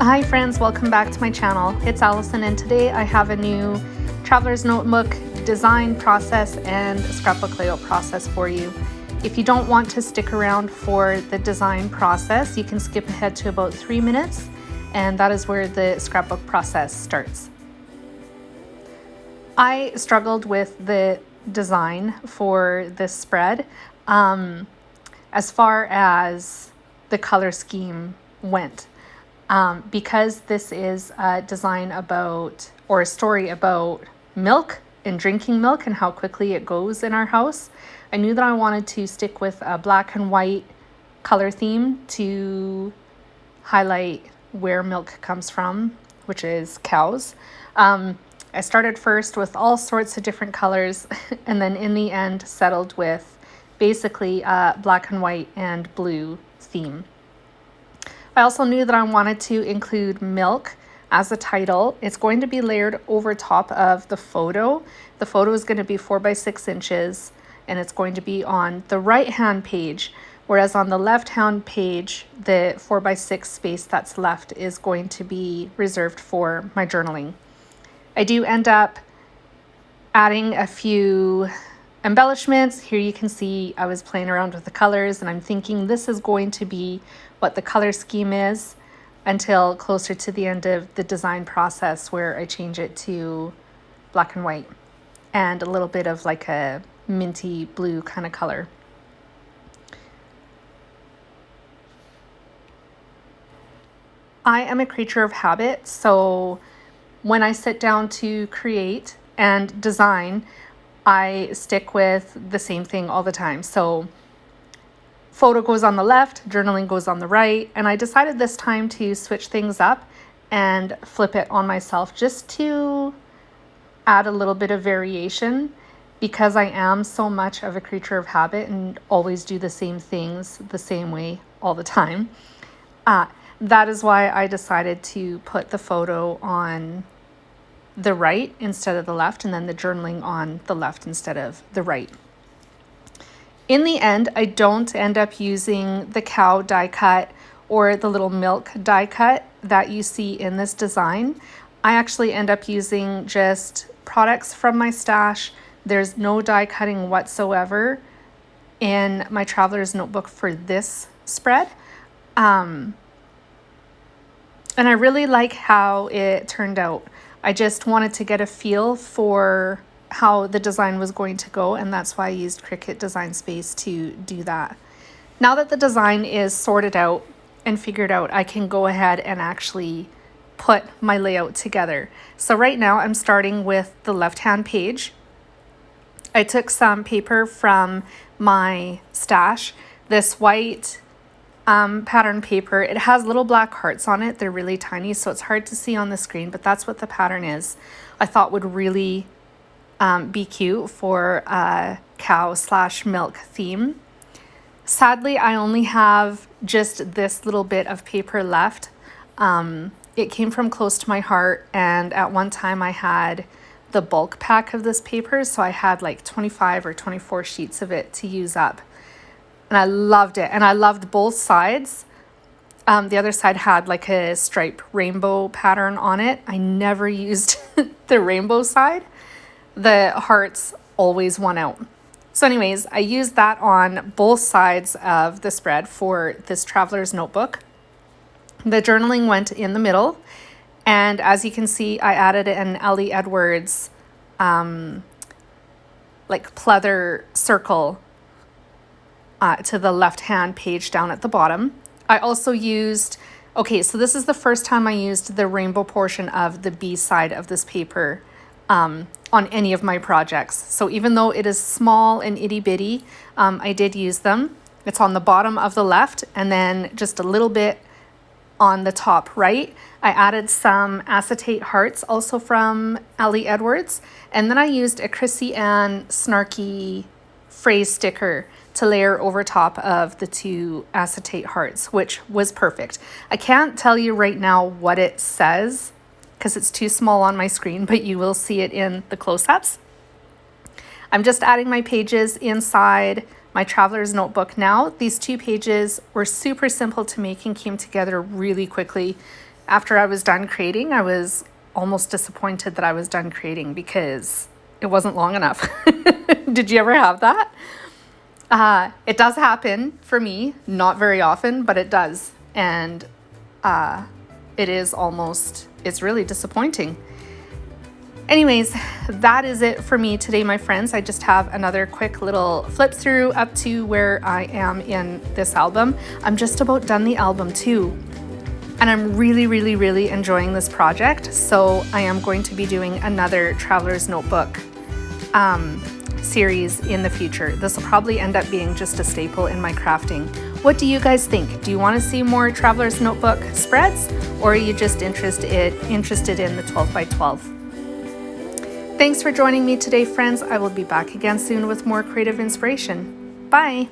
Hi friends, welcome back to my channel. It's Allison and today I have a new traveler's notebook design process and scrapbook layout process for you. If you don't want to stick around for the design process, you can skip ahead to about 3 minutes, and that is where the scrapbook process starts. I struggled with the design for this spread as far as the color scheme went. Because this is a design about, or a story about milk and drinking milk and how quickly it goes in our house, I knew that I wanted to stick with a black and white color theme to highlight where milk comes from, which is cows. I started first with all sorts of different colors and then in the end settled with basically a black and white and blue theme. I also knew that I wanted to include milk as a title. It's going to be layered over top of the photo. The photo is going to be 4 by 6 inches and it's going to be on the right hand page, whereas on the left hand page, the 4 by 6 space that's left is going to be reserved for my journaling. I do end up adding a few embellishments. Here you can see I was playing around with the colors and I'm thinking this is going to be what the color scheme is until closer to the end of the design process where I change it to black and white and a little bit of like a minty blue kind of color. I am a creature of habit, so when I sit down to create and design, I stick with the same thing all the time. So photo goes on the left, journaling goes on the right, and I decided this time to switch things up and flip it on myself just to add a little bit of variation because I am so much of a creature of habit and always do the same things the same way all the time. That is why I decided to put the photo on the right instead of the left, and then the journaling on the left instead of the right. In the end, I don't end up using the cow die cut or the little milk die cut that you see in this design. I actually end up using just products from my stash. There's no die cutting whatsoever in my traveler's notebook for this spread. And I really like how it turned out. I just wanted to get a feel for how the design was going to go, and that's why I used Cricut Design Space to do that. Now that the design is sorted out and figured out, I can go ahead and actually put my layout together. So right now I'm starting with the left-hand page. I took some paper from my stash, this white pattern paper. It has little black hearts on it. They're really tiny, so it's hard to see on the screen, but that's what the pattern is. I thought would really be cute for a cow/milk theme. Sadly, I only have just this little bit of paper left. It came from Close to My Heart, and at one time I had the bulk pack of this paper, so I had like 25 or 24 sheets of it to use up. And I loved it, and I loved both sides. The other side had like a stripe rainbow pattern on it. I never used the rainbow side. The hearts always won out. So anyways, I used that on both sides of the spread for this traveler's notebook. The journaling went in the middle, and as you can see, I added an Ellie Edwards like pleather circle to the left-hand page down at the bottom. I also used, okay, so this is the first time I used the rainbow portion of the B side of this paper on any of my projects. So even though it is small and itty-bitty, I did use them. It's on the bottom of the left and then just a little bit on the top right. I added some acetate hearts also from Ellie Edwards, and then I used a Chrissy Ann snarky phrase sticker to layer over top of the 2 acetate hearts, which was perfect. I can't tell you right now what it says because it's too small on my screen, but you will see it in the close-ups. I'm just adding my pages inside my traveler's notebook now. These 2 pages were super simple to make and came together really quickly. after I was done creating, I was almost disappointed that I was done creating because it wasn't long enough. Did you ever have that? It does happen for me, not very often, but it does. And it's really disappointing. Anyways, that is it for me today, my friends. I just have another quick little flip through up to where I am in this album. I'm just about done the album too. And I'm really, really, really enjoying this project. So I am going to be doing another Traveler's Notebook series in the future. This will probably end up being just a staple in my crafting. What do you guys think? Do you want to see more Traveler's Notebook spreads, or are you just interested in the 12 by 12? Thanks for joining me today, friends. I will be back again soon with more creative inspiration. Bye!